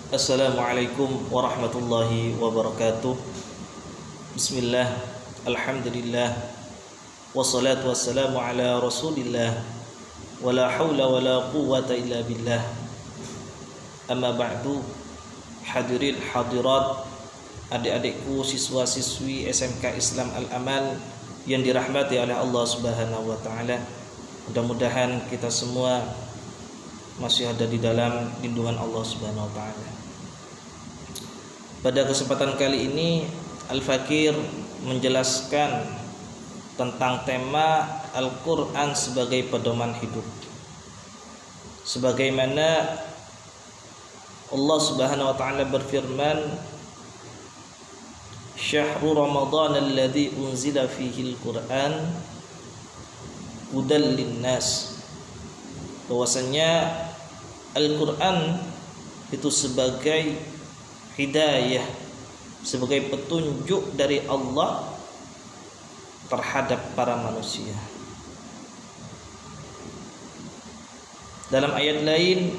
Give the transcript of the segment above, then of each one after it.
Assalamualaikum warahmatullahi wabarakatuh. Bismillah, alhamdulillah, wassalatu wassalamu ala rasulillah, wala hawla wala quwwata illa billah. Amma ba'du, hadirin hadirat, adik-adikku siswa-siswi SMK Islam Al-Amal yang dirahmati oleh Allah Subhanahu wa taala. Mudah-mudahan kita semua masih ada di dalam lindungan Allah Subhanahu wa taala. Pada kesempatan kali ini Al-Fakir menjelaskan tentang tema Al-Quran sebagai pedoman hidup. Sebagaimana Allah Subhanahu wa taala berfirman, "Syahrul Ramadan alladzi unzila fihi al-Quran hudal linnas." Bahwasanya Al-Quran itu sebagai hidayah, sebagai petunjuk dari Allah terhadap para manusia. Dalam ayat lain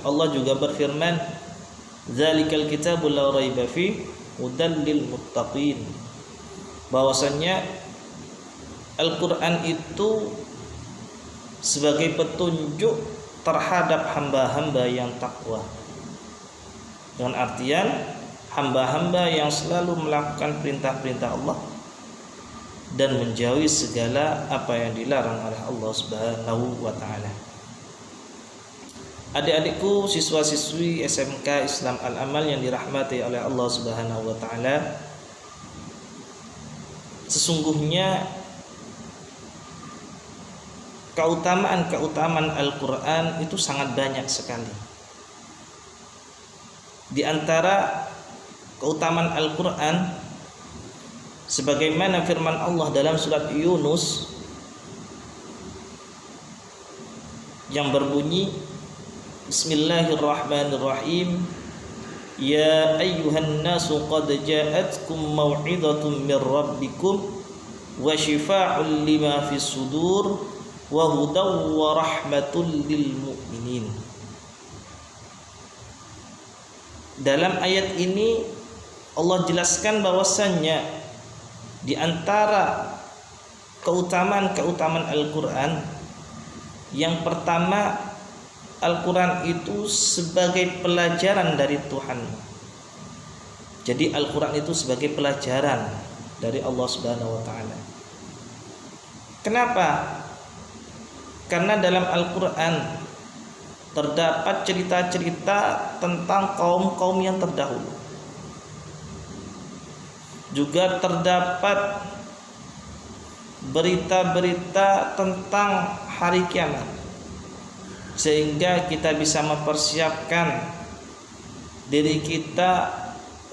Allah juga berfirman, "Dzalikal kitabul la raiba fi hudal lil muttaqin." Bahwasanya Al-Quran itu sebagai petunjuk terhadap hamba-hamba yang takwa. Dengan artian hamba-hamba yang selalu melakukan perintah-perintah Allah dan menjauhi segala apa yang dilarang oleh Allah Subhanahu wa taala. Adik-adikku siswa-siswi SMK Islam Al-Amal yang dirahmati oleh Allah Subhanahu wa taala, sesungguhnya keutamaan Al-Quran itu sangat banyak sekali. Di antara keutamaan Al-Quran, sebagaimana firman Allah dalam surat Yunus yang berbunyi, Bismillahirrahmanirrahim, "Ya ayyuhan nasu qad ja'atkum mau'izatun mir rabbikum wa shifaa'un lima fis sudur wa hudaw wa rahmatul lil mu'minin." Dalam ayat ini Allah jelaskan bahwasannya di antara keutamaan Al-Quran, yang pertama, Al-Quran itu sebagai pelajaran dari Tuhan. Jadi Al-Quran itu sebagai pelajaran dari Allah Subhanahu wa taala. Kenapa? Karena dalam Al-Quran terdapat cerita-cerita tentang kaum-kaum yang terdahulu. Juga terdapat berita-berita tentang hari kiamat, sehingga kita bisa mempersiapkan diri kita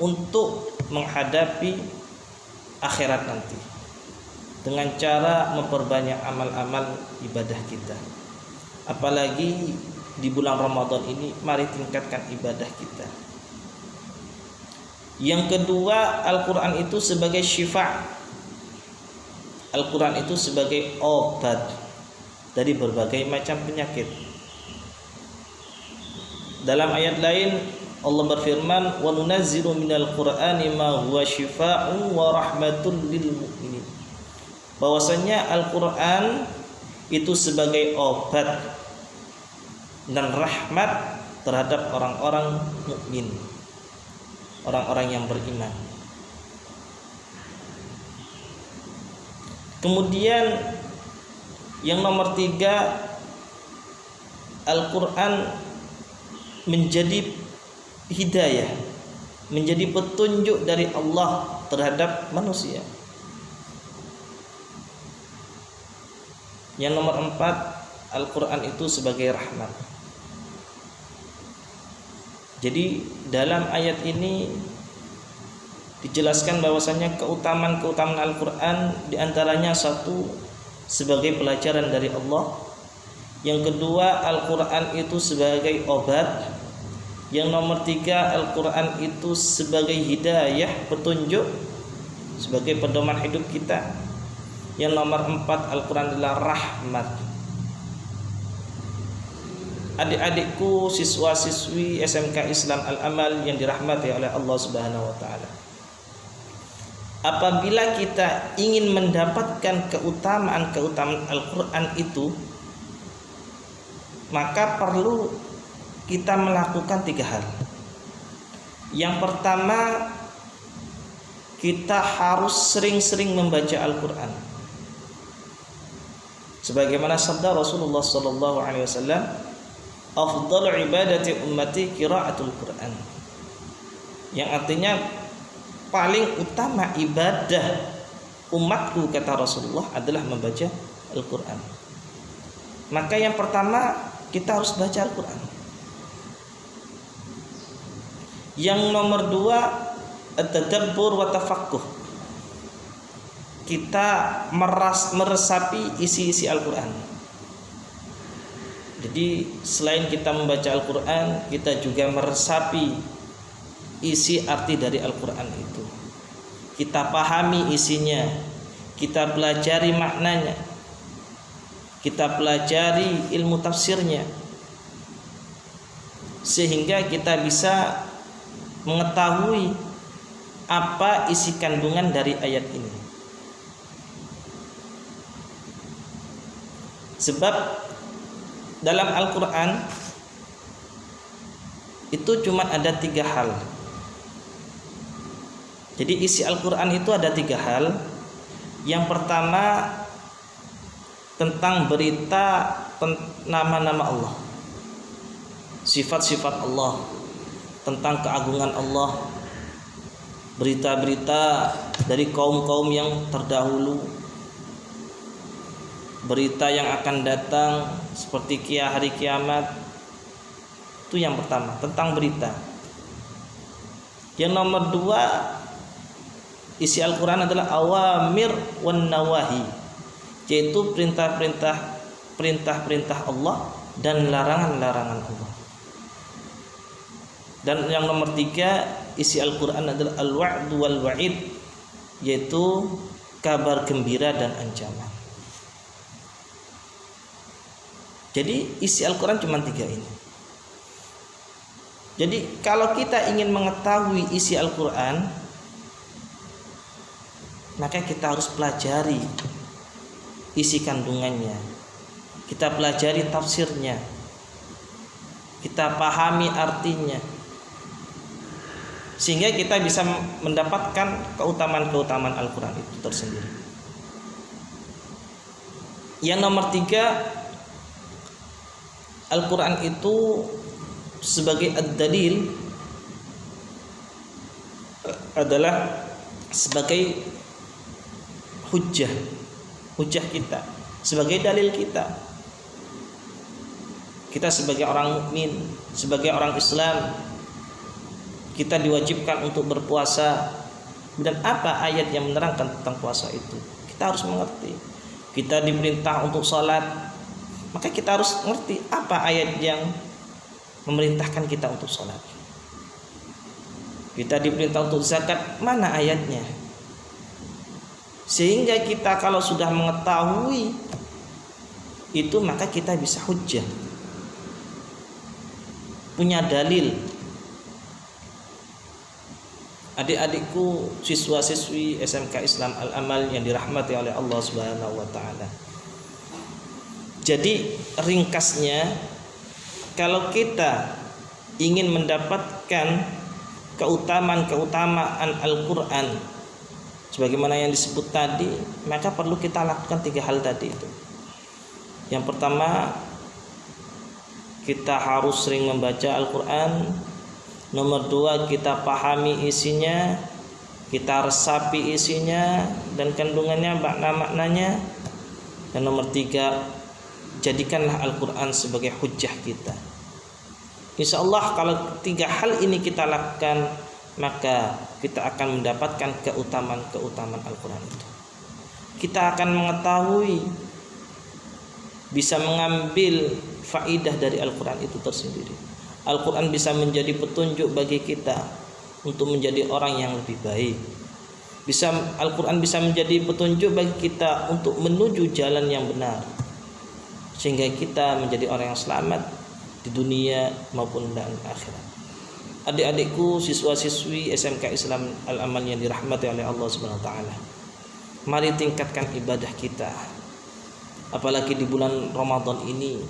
untuk menghadapi akhirat nanti dengan cara memperbanyak amal-amal ibadah kita. Apalagi di bulan Ramadan ini, mari tingkatkan ibadah kita. Yang kedua, Al-Quran itu sebagai syifa. Al-Quran itu sebagai obat dari berbagai macam penyakit. Dalam ayat lain Allah berfirman, "Wa nunazzilu minal Qur'ani ma huwa syifaa'un wa rahmatul lil mu'minin." Bahwasanya Al-Quran itu sebagai obat dan rahmat terhadap orang-orang mukmin, orang-orang yang beriman. Kemudian yang nomor 3, Al-Quran menjadi hidayah, menjadi petunjuk dari Allah terhadap manusia. Yang nomor 4, Al-Quran itu sebagai rahmat. Jadi dalam ayat ini dijelaskan bahwasanya keutamaan Al-Quran diantaranya satu, sebagai pelajaran dari Allah. Yang kedua, Al-Quran itu sebagai obat. Yang nomor 3, Al-Quran itu sebagai hidayah, petunjuk, sebagai pedoman hidup kita. Yang nomor 4, Al-Quran adalah rahmat. adik-adikku siswa-siswi SMK Islam Al-Amal yang dirahmati oleh Allah Subhanahu wa taala. Apabila kita ingin mendapatkan keutamaan Al-Qur'an itu, maka perlu kita melakukan 3 hal. Yang pertama, kita harus sering-sering membaca Al-Qur'an. Sebagaimana sabda Rasulullah sallallahu alaihi wasallam, afdhalu ibadati ummati qiraatul Qur'an. Yang artinya paling utama ibadah umatku, kata Rasulullah, adalah membaca Al-Qur'an. Maka yang pertama, kita harus baca Al-Qur'an. Yang nomor 2, at-tadabbur wa tafaqquh. Kita meresapi isi-isi Al-Qur'an. Jadi selain kita membaca Al-Qur'an, kita juga meresapi isi arti dari Al-Qur'an itu. Kita pahami isinya, kita pelajari maknanya, kita pelajari ilmu tafsirnya, sehingga kita bisa mengetahui apa isi kandungan dari ayat ini. Sebab dalam Al-Qur'an itu cuma ada 3 hal. Jadi isi Al-Qur'an itu ada 3 hal. Yang pertama, tentang berita nama-nama Allah, sifat-sifat Allah, tentang keagungan Allah, berita-berita dari kaum-kaum yang terdahulu, berita yang akan datang seperti hari kiamat. Itu yang pertama, tentang berita. Yang nomor 2, isi Al-Qur'an adalah awamir wan nawahi, yaitu perintah-perintah Allah dan larangan-larangan Allah. Dan yang nomor 3, isi Al-Qur'an adalah al-wa'd wal wa'id, yaitu kabar gembira dan ancaman. Jadi isi Al-Qur'an cuma 3 ini. Jadi kalau kita ingin mengetahui isi Al-Qur'an, maka kita harus pelajari isi kandungannya, kita pelajari tafsirnya, kita pahami artinya, sehingga kita bisa mendapatkan keutamaan-keutamaan Al-Qur'an itu tersendiri. Yang nomor 3, Al-Qur'an itu sebagai ad-dalil, adalah sebagai hujjah kita, sebagai dalil kita. Kita sebagai orang mukmin, sebagai orang Islam, kita diwajibkan untuk berpuasa. Dan apa ayat yang menerangkan tentang puasa itu? Kita harus mengerti. Kita diperintah untuk sholat, maka kita harus mengerti apa ayat yang memerintahkan kita untuk sholat. Kita diperintah untuk zakat, mana ayatnya? Sehingga kita kalau sudah mengetahui itu, maka kita bisa hujjah, punya dalil. Adik-adikku siswa-siswi SMK Islam Al-Amal yang dirahmati oleh Allah Subhanahu wa taala. Jadi ringkasnya, kalau kita ingin mendapatkan keutamaan Al-Qur'an sebagaimana yang disebut tadi, maka perlu kita lakukan 3 hal tadi itu. Yang pertama, kita harus sering membaca Al-Qur'an. Nomor 2, kita pahami isinya, kita resapi isinya dan kandungannya, makna-maknanya. Dan nomor 3, jadikanlah Al-Qur'an sebagai hujjah kita. Insya Allah kalau 3 hal ini kita lakukan, maka kita akan mendapatkan keutamaan Al-Qur'an itu. Kita akan mengetahui, bisa mengambil faidah dari Al-Qur'an itu tersendiri. Al-Qur'an bisa menjadi petunjuk bagi kita untuk menjadi orang yang lebih baik. Al-Qur'an bisa menjadi petunjuk bagi kita untuk menuju jalan yang benar, sehingga kita menjadi orang yang selamat di dunia maupun dan akhirat. Adik-adikku, siswa-siswi SMK Islam Al-Amal yang dirahmati oleh Allah Subhanahu wa taala. Mari tingkatkan ibadah kita. Apalagi di bulan Ramadan ini.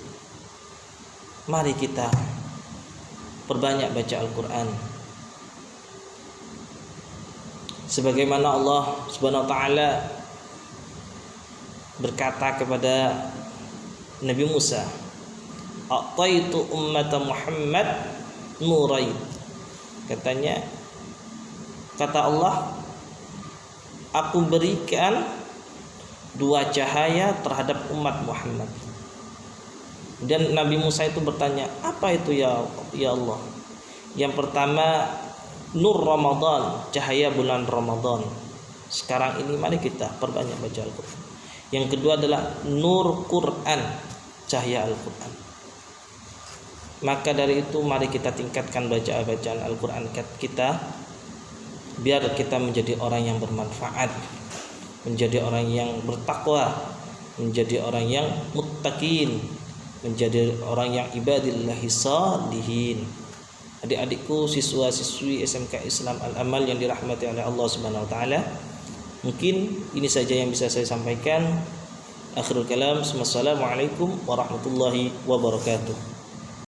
Mari kita perbanyak baca Al-Qur'an. Sebagaimana Allah Subhanahu wa taala berkata kepada Nabi Musa, "A'taitu ummata Muhammad nurain." Kata Allah, aku berikan 2 cahaya terhadap umat Muhammad. Dan Nabi Musa itu bertanya, apa itu ya Allah? Yang pertama, nur Ramadan, cahaya bulan Ramadan. Sekarang ini mari kita perbanyak baca Al-Quran. Yang kedua adalah nur Quran, cahaya Al-Quran. Maka dari itu mari kita tingkatkan bacaan Al-Quran kita, biar kita menjadi orang yang bermanfaat, menjadi orang yang bertakwa, menjadi orang yang muttaqin, menjadi orang yang ibadillahi shalihin. Adik-adikku, siswa-siswi SMK Islam Al-Amal yang dirahmati oleh Allah Subhanahu wa taala, mungkin ini saja yang bisa saya sampaikan. Akhirul kalam, wassalamualaikum warahmatullahi wabarakatuh.